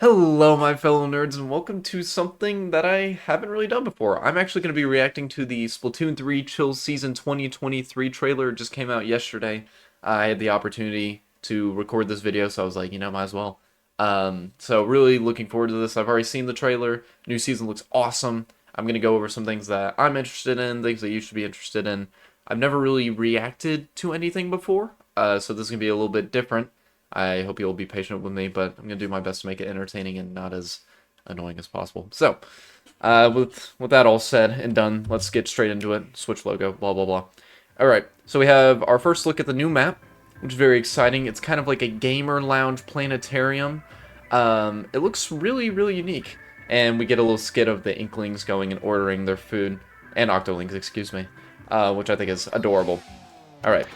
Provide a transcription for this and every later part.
Hello, my fellow nerds, and welcome to something that I haven't really done before. I'm actually going to be reacting to the Splatoon 3 Chill Season 2023 trailer. It just came out yesterday. I had the opportunity to record this video, so I was like, might as well. So really looking forward to this. I've already seen the trailer. New season looks awesome. I'm going to go over some things that I'm interested in, things that you should be interested in. I've never really reacted to anything before, so this is going to be a little bit different. I hope you'll be patient with me, but I'm going to do my best to make it entertaining and not as annoying as possible. So, with that all said and done, let's get straight into it. Switch logo, blah, blah, blah. Alright, so we have our first look at the new map, which is very exciting. It's kind of like a gamer lounge planetarium. It looks really, really unique. And we get a little skit of the Inklings going and ordering their food, and Octolings, excuse me, which I think is adorable. Alright.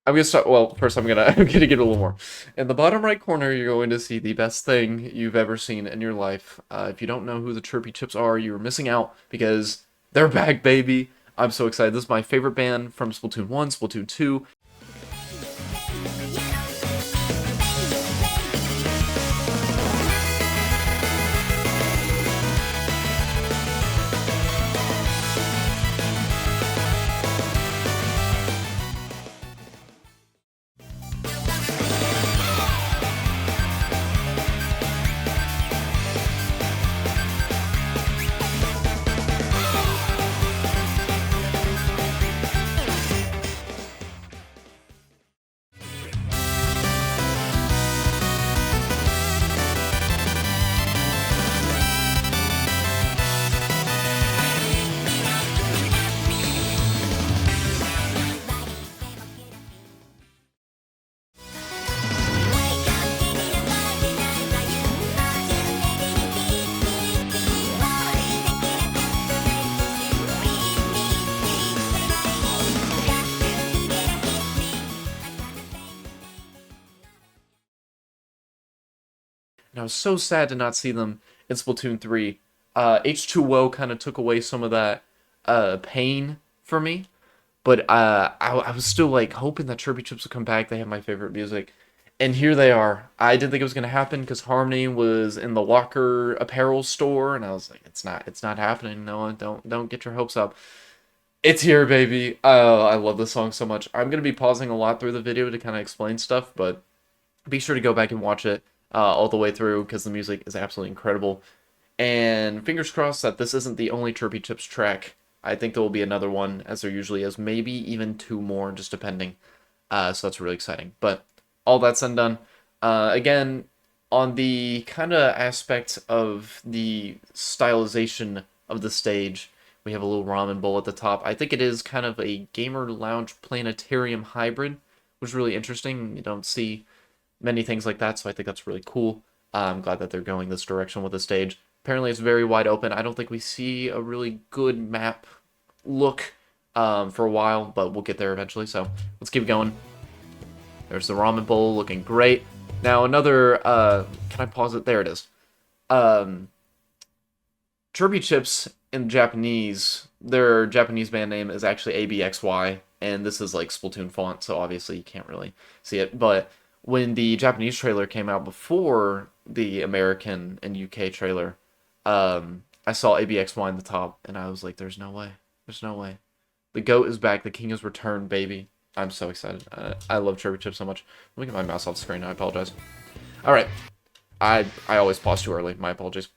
I'm gonna start. Well, first I'm gonna give it a little more. In the bottom right corner, you're going to see the best thing you've ever seen in your life. If you don't know who the Chirpy Chips are, you're missing out because they're back, baby. I'm so excited. This is my favorite band from Splatoon 1, Splatoon 2. And I was so sad to not see them in Splatoon 3. H2O kind of took away some of that pain for me. But I was still like hoping that Chirpy Chips would come back. They have my favorite music. And here they are. I didn't think it was gonna happen because Harmony was in the Walker apparel store, and I was like, it's not happening. No, don't get your hopes up. It's here, baby. I love this song so much. I'm gonna be pausing a lot through the video to kind of explain stuff, but be sure to go back and watch it all the way through because the music is absolutely incredible. And fingers crossed that this isn't the only Chirpy Chips track. I think there will be another one, as there usually is, maybe even two more, just depending. So that's really exciting. But all that said and done, again, on the kind of aspect of the stylization of the stage, we have a little ramen bowl at the top. I think it is kind of a gamer lounge planetarium hybrid, which is really interesting. You don't see many things like that, so I think that's really cool. I'm glad that they're going this direction with the stage. Apparently it's very wide open. I don't think we see a really good map look for a while, but we'll get there eventually, so let's keep going. There's the ramen bowl looking great. Now another, can I pause it? There it is. Chirpy Chips in Japanese, their Japanese band name is actually ABXY, and this is like Splatoon font, so obviously you can't really see it, but when the Japanese trailer came out before the American and UK trailer, I saw ABXY in the top, and I was like, there's no way. There's no way. The GOAT is back. The king has returned, baby. I'm so excited. I love Chirpy Chip so much. Let me get my mouse off the screen. I apologize. All right. I always pause too early. My apologies.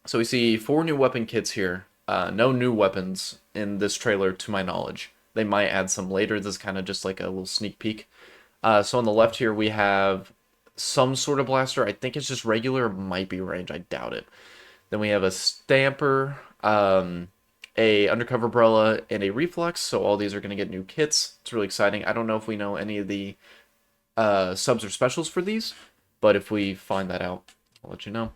So we see 4 new weapon kits here. No new weapons in this trailer, to my knowledge. They might add some later. This is kind of just like a little sneak peek. So on the left here, we have some sort of blaster. I think it's just regular. It might be range. I doubt it. Then we have a stamper, a undercover umbrella, and a reflex. So all these are going to get new kits. It's really exciting. I don't know if we know any of the subs or specials for these, but if we find that out, I'll let you know.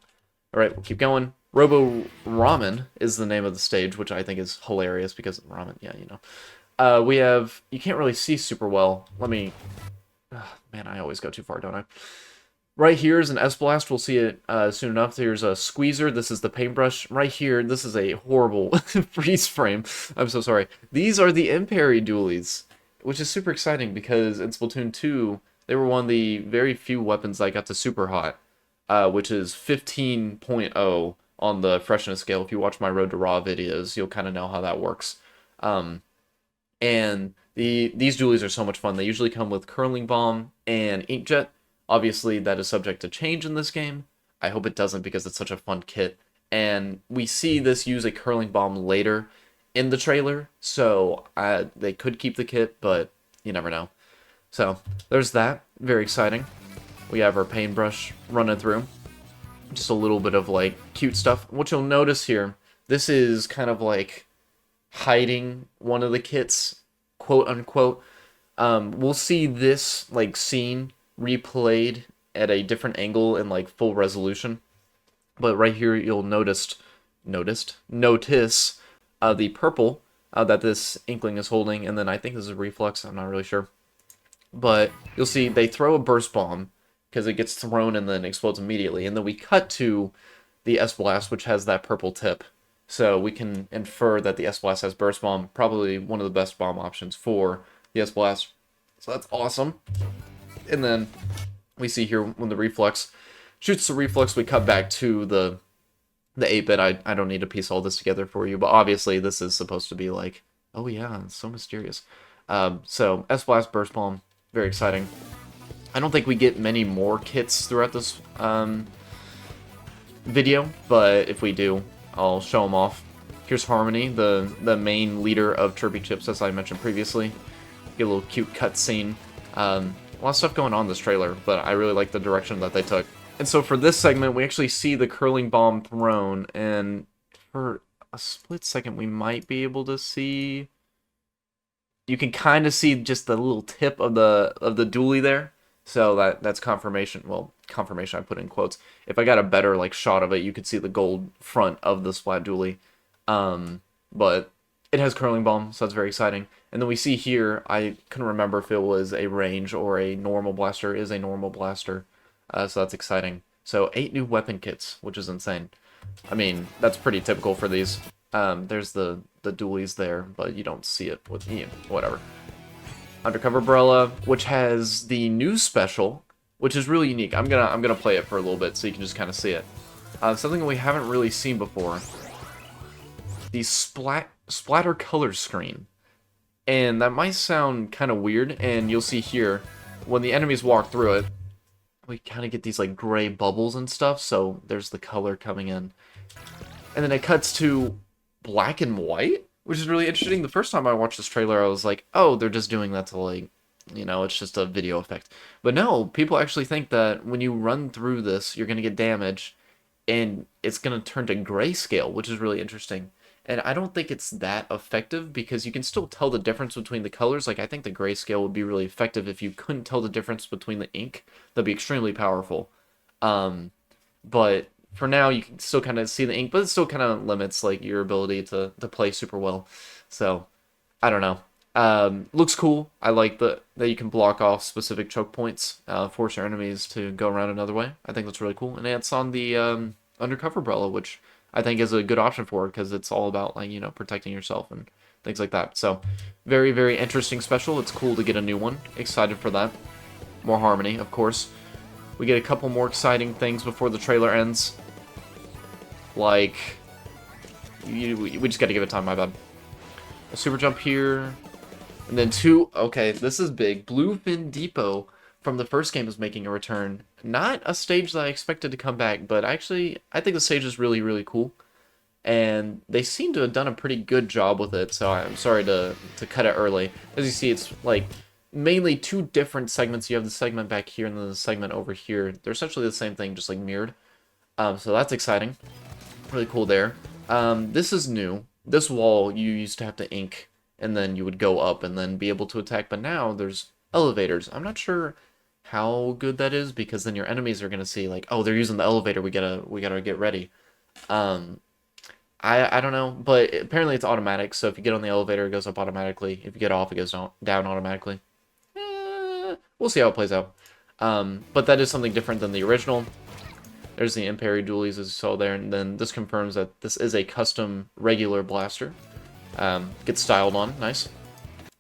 All right, we'll keep going. Robo Ramen is the name of the stage, which I think is hilarious because ramen, yeah, you know. We have, you can't really see super well. Let me, man, I always go too far, don't I? Right here is an S-Blast. We'll see it soon enough. Here's a squeezer. This is the paintbrush. Right here, this is a horrible freeze frame. I'm so sorry. These are the Imperry dualies, which is super exciting because in Splatoon 2, they were one of the very few weapons that got to super hot. which is 15.0 on the freshness scale. If you watch my Road to Raw videos, you'll kind of know how that works. And these dualies are so much fun. They usually come with Curling Bomb and Inkjet. Obviously, that is subject to change in this game. I hope it doesn't because it's such a fun kit. And we see this use a Curling Bomb later in the trailer, so they could keep the kit, but you never know. So there's that. Very exciting. We have our paintbrush running through. Just a little bit of like cute stuff. What you'll notice here, this is kind of like hiding one of the kits, quote unquote. We'll see this like scene replayed at a different angle in like full resolution. But right here you'll notice the purple that this Inkling is holding, and then I think this is a reflex, I'm not really sure. But you'll see they throw a burst bomb because it gets thrown and then explodes immediately, and then we cut to the S-Blast, which has that purple tip. So we can infer that the S-Blast has burst bomb, probably one of the best bomb options for the S-Blast. So that's awesome. And then we see here when the reflex shoots the reflex, we cut back to the 8-bit. I don't need to piece all this together for you, but obviously this is supposed to be like, oh yeah, it's so mysterious. So S-Blast, Burst Bomb, very exciting. I don't think we get many more kits throughout this video, but if we do, I'll show them off. Here's Harmony, the main leader of Chirpy Chips, as I mentioned previously. Get a little cute cutscene. A lot of stuff going on in this trailer, but I really like the direction that they took. And so for this segment, we actually see the curling bomb thrown, and for a split second, we might be able to see... You can kind of see just the little tip of the dually there, so that's confirmation. Well, confirmation I put in quotes. If I got a better like shot of it, you could see the gold front of the Splat dually. But it has curling bomb, so that's very exciting. And then we see here, I couldn't remember if it was a range or a normal blaster. It is a normal blaster. So that's exciting. So 8 new weapon kits, which is insane. I mean, that's pretty typical for these. There's the dualies there, but you don't see it with whatever. Undercover Umbrella, which has the new special, which is really unique. I'm gonna play it for a little bit so you can just kind of see it. Something we haven't really seen before. The splatter color screen. And that might sound kind of weird, and you'll see here, when the enemies walk through it, we kind of get these like gray bubbles and stuff, so there's the color coming in. And then it cuts to black and white, which is really interesting. The first time I watched this trailer, I was like, oh, they're just doing that to like, you know, it's just a video effect. But no, people actually think that when you run through this, you're going to get damage, and it's going to turn to grayscale, which is really interesting. And I don't think it's that effective because you can still tell the difference between the colors. Like, I think the grayscale would be really effective if you couldn't tell the difference between the ink. That'd be extremely powerful. But for now, you can still kind of see the ink, but it still kind of limits like your ability to play super well. So, I don't know. Looks cool. I like that you can block off specific choke points, force your enemies to go around another way. I think that's really cool. And it's on the Undercover Umbrella, which I think is a good option for it because it's all about, like, you know, protecting yourself and things like that. So, very, very interesting special. It's cool to get a new one. Excited for that. More Harmony, of course. We get a couple more exciting things before the trailer ends. Like, we just got to give it time, my bad. A super jump here. And then okay, this is big. Bluefin Depot from the first game is making a return. Not a stage that I expected to come back, but actually, I think the stage is really, really cool. And they seem to have done a pretty good job with it, so I'm sorry to cut it early. As you see, it's like mainly 2 different segments. You have the segment back here and then the segment over here. They're essentially the same thing, just like mirrored. So that's exciting. Really cool there. This is new. This wall, you used to have to ink, and then you would go up and then be able to attack, but now there's elevators. I'm not sure how good that is, because then your enemies are gonna see like, oh, they're using the elevator, we gotta get ready. I don't know, but apparently it's automatic, so if you get on the elevator, it goes up automatically. If you get off, it goes down automatically. We'll see how it plays out. But that is something different than the original. There's the Imperi dualies, as you saw there, and then this confirms that this is a custom regular blaster. Gets styled on, nice.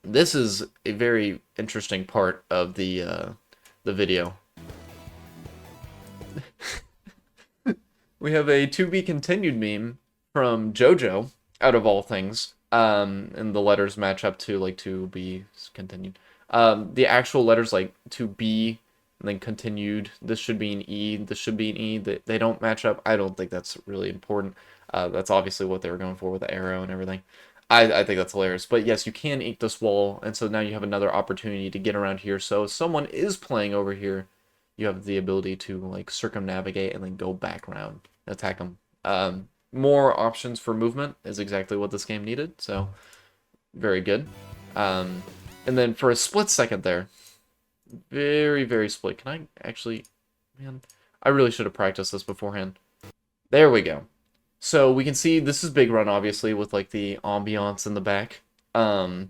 This is a very interesting part of the video. We have a to be continued meme from JoJo, out of all things. And the letters match up to like to be continued. The actual letters like to be and then continued. This should be an E. This should be an E. They don't match up. I don't think that's really important. That's obviously what they were going for with the arrow and everything. I think that's hilarious. But yes, you can ink this wall, and so now you have another opportunity to get around here. So if someone is playing over here, you have the ability to like circumnavigate and then go back around, attack them. More options for movement is exactly what this game needed, so very good. And then for a split second there, very, very split. Can I actually, man, I really should have practiced this beforehand. There we go. So we can see this is Big Run, obviously, with like the ambiance in the back. And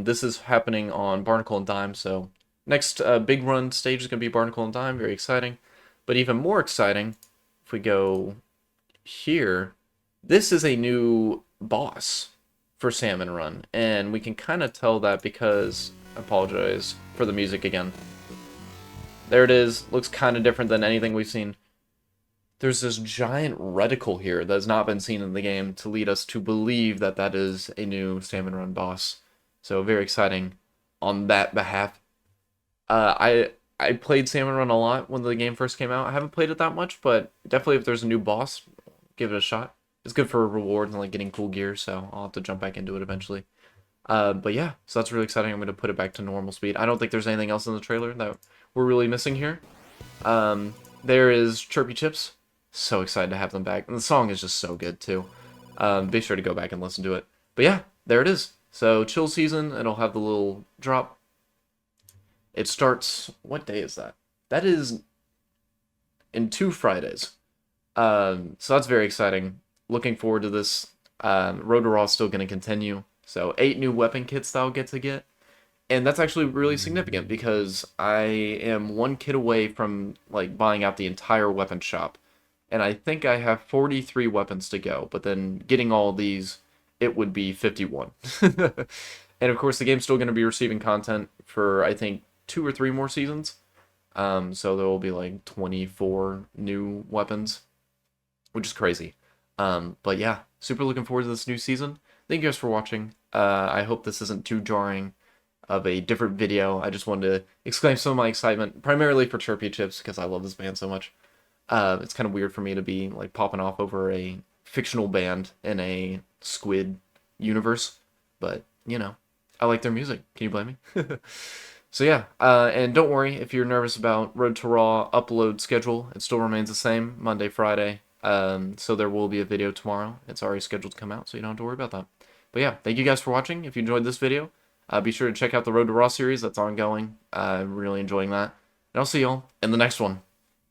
this is happening on Barnacle and Dime, so next Big Run stage is going to be Barnacle and Dime, very exciting. But even more exciting, if we go here, this is a new boss for Salmon Run, and we can kind of tell that because, I apologize for the music again. There it is, looks kind of different than anything we've seen. There's this giant reticle here that has not been seen in the game to lead us to believe that that is a new Salmon Run boss. So very exciting on that behalf. I played Salmon Run a lot when the game first came out. I haven't played it that much, but definitely if there's a new boss, give it a shot. It's good for rewards and like getting cool gear, so I'll have to jump back into it eventually. But yeah, so that's really exciting. I'm going to put it back to normal speed. I don't think there's anything else in the trailer that we're really missing here. There is Chirpy Chips. So excited to have them back. And the song is just so good too. Be sure to go back and listen to it. But yeah, there it is. So chill season, it'll have the little drop. It starts, what day is that? That is in 2 Fridays. So that's very exciting. Looking forward to this. Road to Raw is still going to continue. So 8 new weapon kits that I'll get to get. And that's actually really significant because I am 1 kit away from like buying out the entire weapon shop. And I think I have 43 weapons to go, but then getting all these, it would be 51. And of course, the game's still going to be receiving content for, I think, 2 or 3 more seasons. So there will be like 24 new weapons, which is crazy. But yeah, super looking forward to this new season. Thank you guys for watching. I hope this isn't too jarring of a different video. I just wanted to exclaim some of my excitement, primarily for Chirpy Chips, because I love this band so much. It's kind of weird for me to be like popping off over a fictional band in a squid universe, but you know, I like their music. Can you blame me? So yeah, and don't worry if you're nervous about Road to Raw upload schedule. It still remains the same, Monday, Friday. So there will be a video tomorrow. It's already scheduled to come out, so you don't have to worry about that. But yeah, thank you guys for watching. If you enjoyed this video, be sure to check out the Road to Raw series that's ongoing. I'm really enjoying that. And I'll see y'all in the next one.